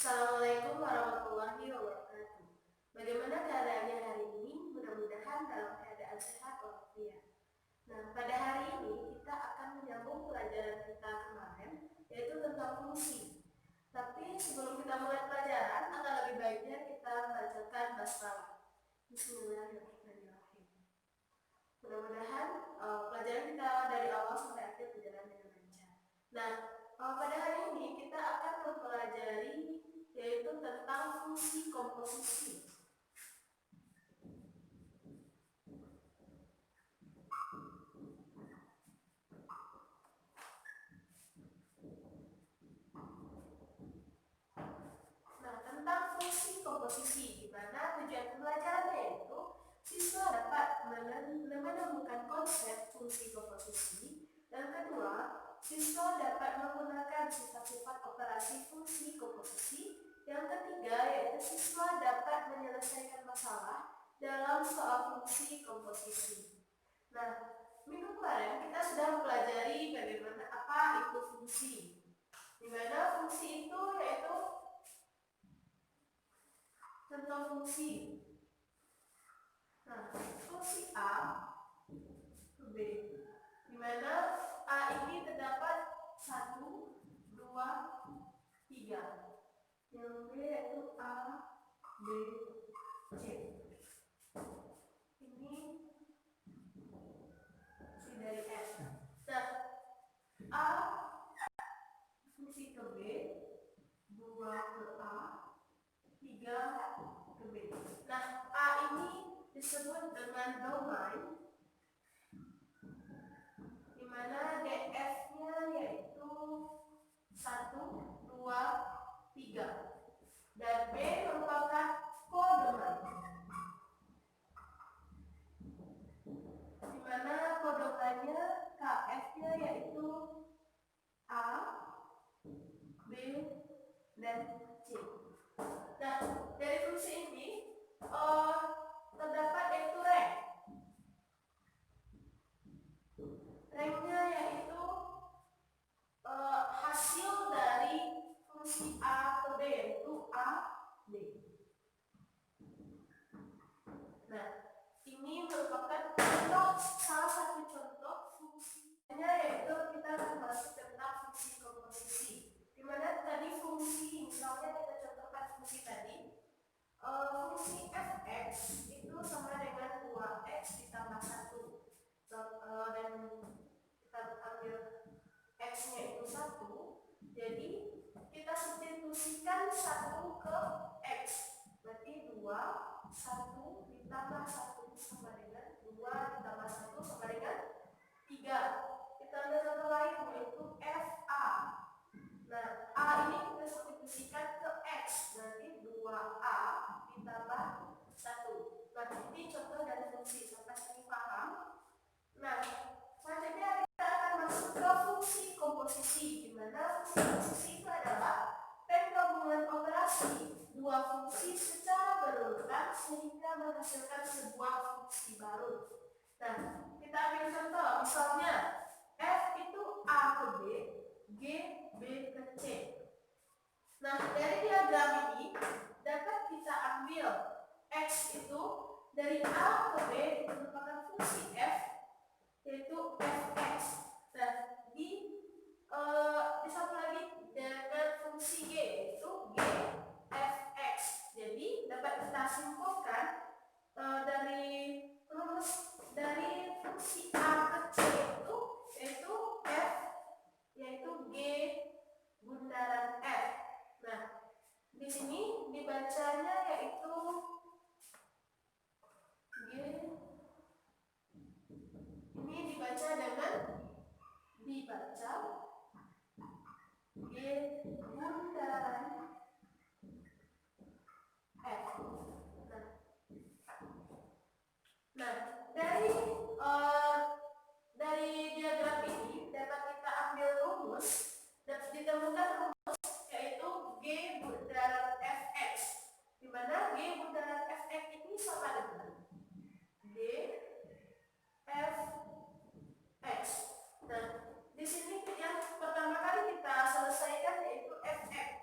Assalamualaikum warahmatullahi wabarakatuh. Bagaimana keadaannya hari ini? Mudah-mudahan dalam keadaan sehat walafiat. Nah, pada hari ini kita akan menyambung pelajaran kita kemarin, yaitu tentang fungsi. Tapi sebelum kita mulai pelajaran, akan lebih baiknya kita bacakan basmalah. Bismillahirrahmanirrahim. Mudah-mudahan pelajaran kita dari awal sampai akhir berjalan dengan lancar. Nah, pada hari ini kita akan mempelajari yaitu tentang fungsi komposisi. Nah, tentang fungsi komposisi, di mana tujuan pembelajarannya itu siswa dapat menemukan konsep fungsi komposisi. Dan kedua, siswa dapat menggunakan sifat-sifat operasi fungsi komposisi. Yang ketiga, yaitu siswa dapat menyelesaikan masalah dalam soal fungsi komposisi. Nah, minggu kemarin kita sudah mempelajari bagaimana apa itu fungsi. Di mana fungsi itu yaitu contoh fungsi. Nah, fungsi A ke B, di mana A ini terdapat 1, 2, 3. Yang B yaitu A, B, C. Ini fungsi dari F. Nah, A fungsi ke B, 2 ke A, 3 ke B. Nah, A ini disebut dengan domain, di mana DF-nya yaitu 1, 2, 3. Dan B merupakan kodomain, di mana kodomainnya KF-nya yaitu A, B, dan C. Nah, dari fungsi ini terdapat yaitu rank. Ranknya yaitu hasil dari fungsi A ke B, yaitu A, B. Nah, ini merupakan salah satu contoh fungsinya, yaitu kita akan masuk tentang fungsi komposisi. Dimana tadi fungsi, misalnya kita contohkan fungsi tadi, fungsi fx itu sama dengan 2x ditambah 1. Dan kita ambil x-nya itu 1, jadi kita substitusikan 1 ke x, berarti 2, 1 ditambah 1 sama dengan 2 ditambah 1 sama dengan 3. Kita ambil contoh lain yaitu fa. Nah, a ini kita substitusikan ke x, berarti 2a ditambah 1. Nah, ini contoh dari fungsi, sampai sini paham? Nah, selanjutnya kita akan masuk ke fungsi komposisi, di mana fungsi komposisi itu adalah penggabungan operasi dua fungsi secara berurutan sehingga menghasilkan sebuah fungsi baru. Nah, kita ambil contoh, misalnya f itu a ke b, g b ke c. Nah, dari diagram ini dapat kita ambil x itu dari a ke b itu merupakan fungsi f, yaitu fx. Nah, disambung lagi dengan fungsi g, yaitu g fx. Jadi dapat kita simpulkan dari rumus dari fungsi a ke c itu yaitu f, yaitu g bundaran f. Nah, di sini dibacanya yaitu g, ini dibaca dengan G bundaran F. Nah, dari diagram ini dapat kita ambil rumus, dapat ditemukan rumus yaitu G bundaran Fx, di mana G bundaran Fx ini sama dengan G Fx. Nah, di sini yang pertama kali kita selesaikan yaitu Fx.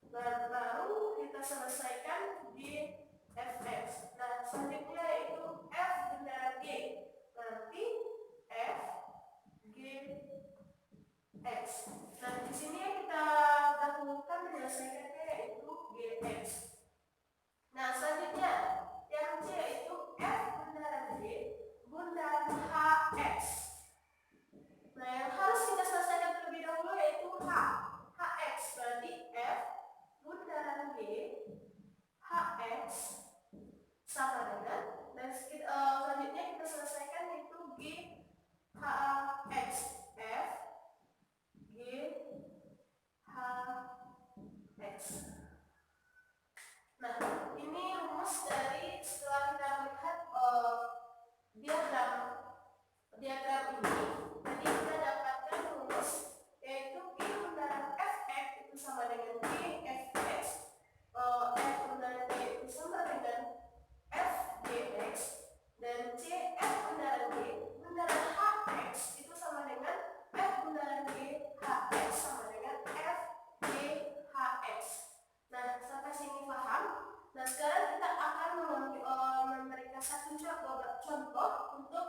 Lalu selesaikan G, F, X. Nah, selanjutnya yaitu F bundaran G. Berarti F, G, X. Nah, di sini yang kita dahulukan menyelesaikannya yaitu GX. Nah, selanjutnya yang C yaitu F bundaran G bundaran HX. Nah, yang harus kita selesaikan terlebih dahulu yaitu HX. Berarti F bundaran G HX sama dengan, dan selanjutnya kita selesaikan yaitu G HX. F G HX. Nah, ini rumus dari setelah kita melihat diagram ini. Jadi kita dapatkan rumus yaitu G bundaran Fx itu sama dengan G Fx, F bundaran G itu sama dengan Fgx, dan C F bundaran G bundaran Hx itu sama dengan F bundaran G Hx sama dengan Fghx. Nah, sampai sini paham? Nah, sekarang kita akan memberikan satu contoh untuk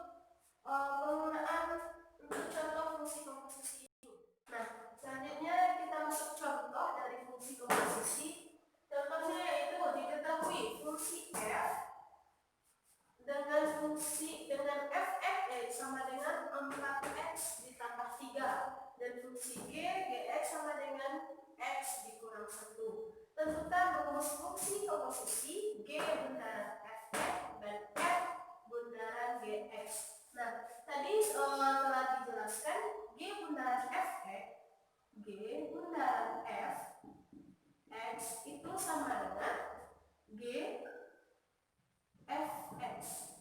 penggunaan untuk contoh fungsi komposisi ini. Nah, selanjutnya kita masuk contoh dari fungsi komposisi. Contohnya yaitu diketahui fungsi f dengan fx sama dengan 4x ditambah 3, dan fungsi gx sama dengan x dikurang 1. Tentukan rumus fungsi komposisi G bundaran fx dan f bundaran gx. Nah, tadi telah dijelaskan G bundaran fx, G bundaran f x itu sama dengan G fx.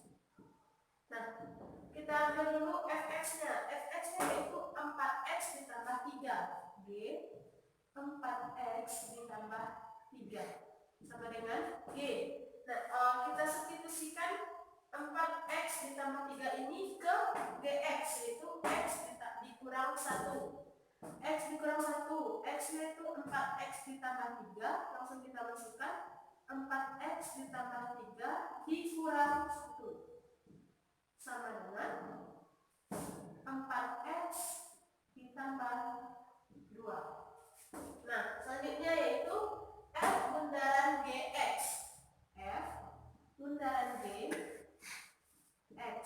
Nah, kita ambil dulu fx-nya. Fx-nya yaitu 4x ditambah 3. G 4x ditambah 3 sama dengan G. Nah, kita substitusikan 4x ditambah 3 ini ke Gx, yaitu x dikurang 1. X dikurang 1, x-nya itu 4x ditambah 3, langsung kita masukkan 4x ditambah 3 dikurang 1 sama dengan 4x ditambah 2. Nah, selanjutnya yaitu F bundaran Gx. F bundaran Gx.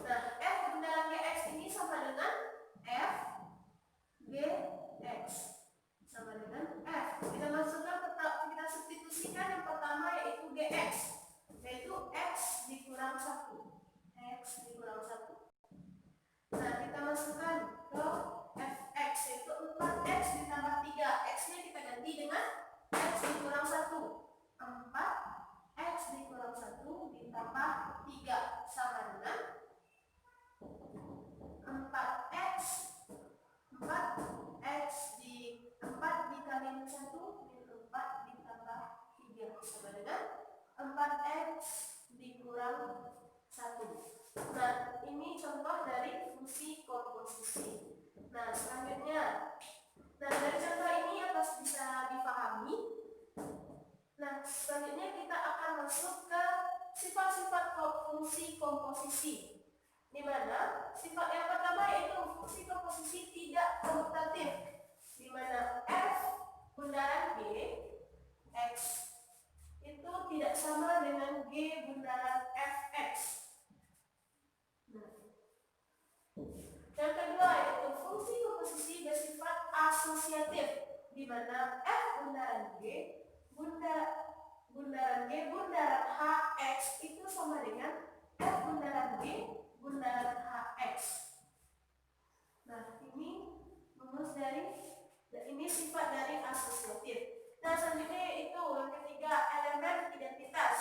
Nah, F bundaran Gx ini sama dengan F Gx sama dengan F. Kita masukkan, kita substitusikan yang pertama yaitu Gx, yaitu x dikurang 1. X dikurang 1. Nah, kita masukkan ke fx yaitu 4x ditambah 3. X-nya kita ganti dengan x dikurang 1. 4x dikurang 1 ditambah 3 sama dengan 4x. 4x di 4 dikali 1 4 ditambah 3 sama dengan 4x dikurang 1. Nah, ini contoh dari fungsi komposisi. Nah, selanjutnya, dari contoh ini atas bisa dipahami. Nah, selanjutnya kita akan masuk ke sifat-sifat fungsi komposisi, di mana sifat yang pertama yaitu fungsi komposisi tidak komutatif, di mana f bundaran g x itu tidak sama dengan g bundaran fx. Yang kedua yaitu fungsi komposisi bersifat asosiatif, di mana f bundaran g bundaran hx itu sama dengan f bundaran g bundaran hx. Nah, ini rumus ini sifat dari asosiatif. Nah, selanjutnya yaitu yang ketiga, elemen identitas.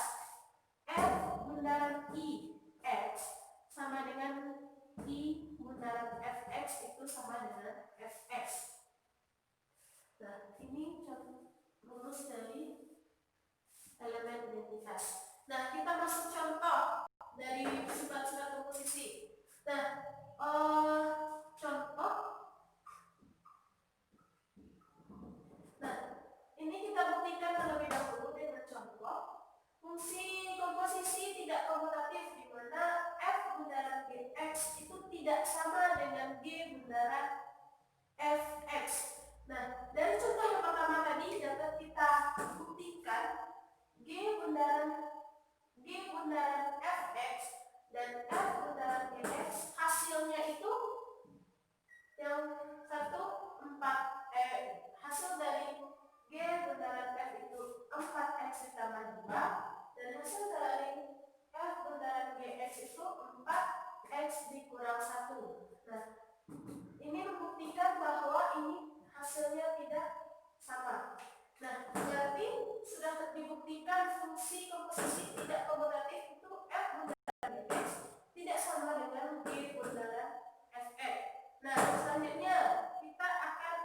F bundaran i x sama dengan i bundaran fx itu sama dengan fx. Nah, ini rumus dari elemen identitas. Nah, kita masuk contoh dari sifat-sifat komposisi. Nah, contoh. Nah, ini kita buktikan buktikan terlebih dahulu dengan contoh fungsi komposisi tidak komutatif, di mana f bundaran gx itu tidak sama dengan g bundaran fx. Nah, dari contoh yang pertama tadi dapat kita buktikan g bundaran fx dan f bundaran gx hasilnya itu yang satu 4 hasil dari g bundaran f itu 4x ditambah 2, dan hasil dari f bundaran gx itu 4x dikurang 1. Nah, ini membuktikan bahwa ini hasilnya tidak sama. Nah, berarti sudah dibuktikan fungsi komposisi tidak komutatif itu f bundaran gx tidak sama dengan g bundaran fx. Nah, selanjutnya kita akan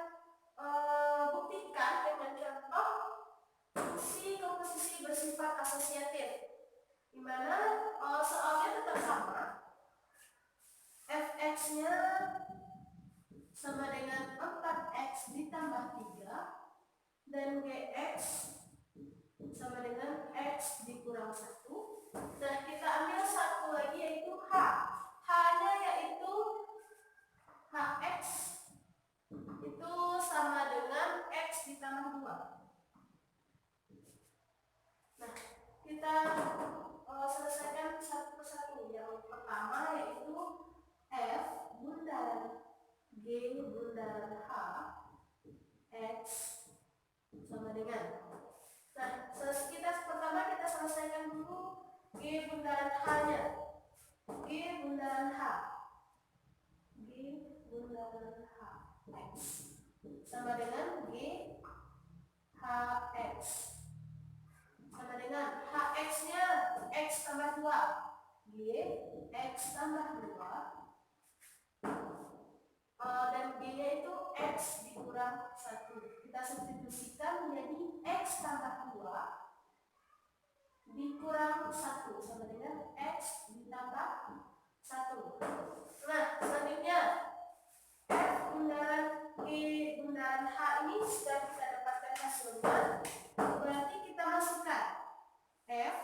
buktikan dengan contoh fungsi komposisi bersifat asosiatif, di mana soalnya tetap sama, fx-nya sama dengan 4x ditambah 3 dan gx sama dengan x dikurang 1. Nah, kita ambil satu lagi yaitu h. H-nya yaitu hx itu sama dengan x ditambah 2. Nah, kita selesaikan satu persatu. Yang pertama yaitu f bundaran g bundaran h x sama dengan. Nah, pertama kita selesaikan dulu g bundaran h-nya. G bundaran h x sama dengan g hx sama dengan hx-nya x tambah 2, g x tambah 2, dan g-nya itu x dikurang 1. Kita substitusikan menjadi x tambah 2 dikurang 1 sama dengan x ditambah 1. Nah, selanjutnya f bundaran g bundaran h ini sudah kita dapatkan hasilnya. Berarti kita masukkan f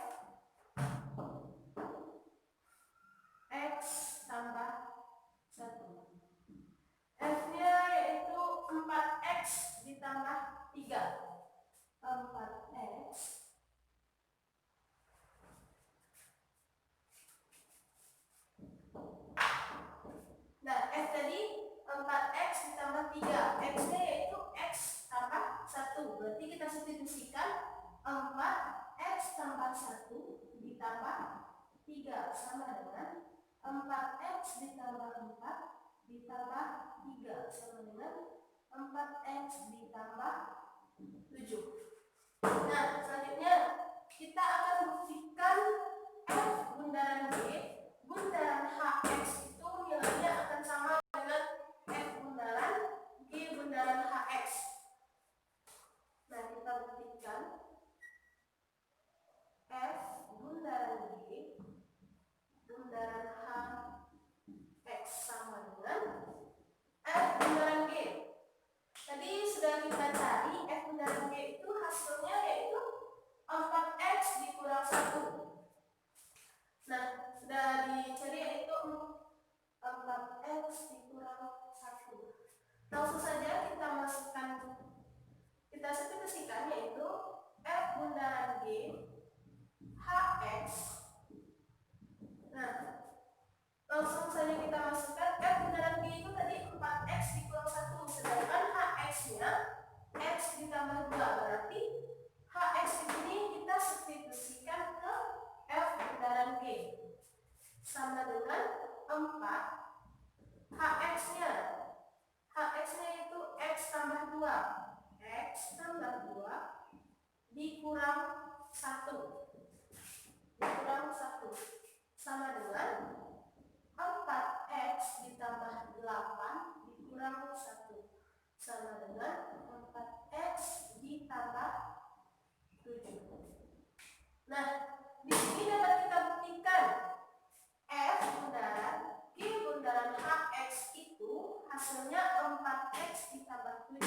x tambah 1. F-nya yaitu 4x ditambah 3. 4x nah, F tadi 4x ditambah 3. X-nya yaitu x tambah 1. Berarti kita substitusikan 4x tambah 1 ditambah 3 sama dengan 4x ditambah 4 ditambah 3 sama dengan 4x ditambah 7. Nah, selanjutnya kita akan buktikan f bundaran g bundaran hx itu nilainya akan sama dengan f bundaran g bundaran hx. Nah, kita buktikan f bundaran g bundaran hx sama dengan f bundaran g. Tadi sudah kita cari f bundaran g itu hasilnya yaitu 4x dikurang 1. Nah, sudah dicari yaitu 4x dikurang 1. Langsung saja kita masukkan, kita substitusikan yaitu f bundaran g hx. Nah, langsung saja kita masukkan f bundaran g itu tadi 4x dikurang 1, sedangkan hx-nya x ditambah 2. Berarti hx ini kita substitusikan ke f bundaran g sama dengan 4. hx-nya itu x tambah 2. X tambah 2 dikurang 1 sama dengan 4x ditambah 8 dikurang 1 sama dengan 4x ditambah 7. Nah, di sini dapat kita buktikan f bundaran g bundaran hx itu hasilnya 4x ditambah 7,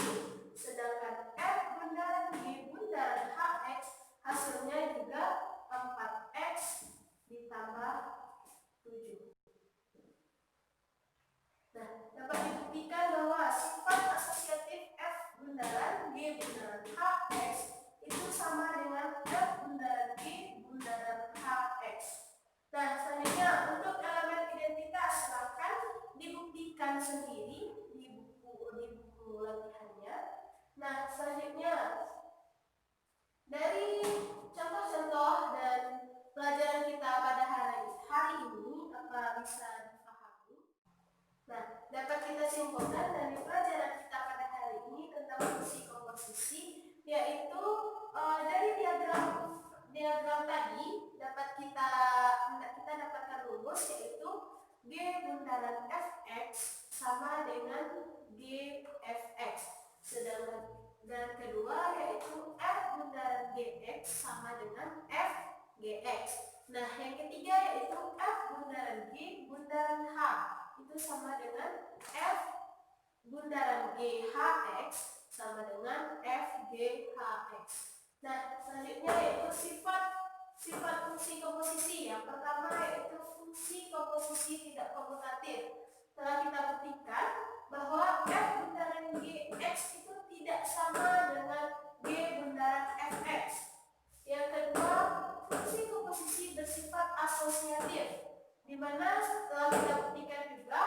sedangkan f bundaran g bundaran G bundaran Fx sama dengan GFX. Sedangkan dan kedua yaitu F bundaran Gx sama dengan FGx. Nah, yang ketiga yaitu F bundaran G bundaran H itu sama dengan F bundaran GHx sama dengan FGHx. Nah, selanjutnya yaitu sifat fungsi komposisi. Yang pertama yaitu fungsi komposisi tidak komutatif. Setelah kita buktikan bahwa F bundaran Gx itu tidak sama dengan G bundaran Fx. Yang kedua, fungsi komposisi bersifat asosiatif, di mana setelah kita buktikan juga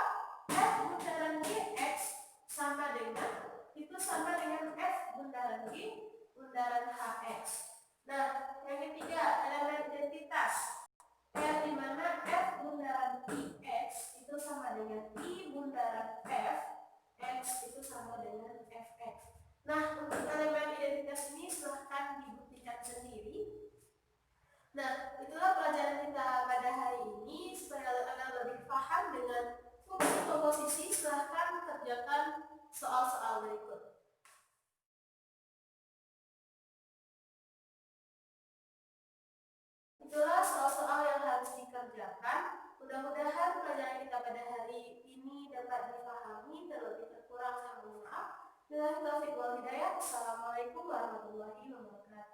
F bundaran Gx sama dengan F bundaran G bundaran Hx. Nah, yang ketiga elemen identitas, di mana F bundaran Ix itu sama dengan I bundaran F, X itu sama dengan Fx. Nah, untuk elemen identitas ini silahkan dibuktikan sendiri. Nah, itulah pelajaran kita pada hari ini. Supaya Anda lebih paham dengan fungsi komposisi, silahkan kerjakan soal-soal berikut. Itulah soal-soal yang harus dikerjakan. Mudah-mudahan pelajaran kita pada hari ini dapat dipahami, terlebih terkurang saya mohon maaf. Wabillahi taufiq wal hidayah. Assalamualaikum warahmatullahi wabarakatuh.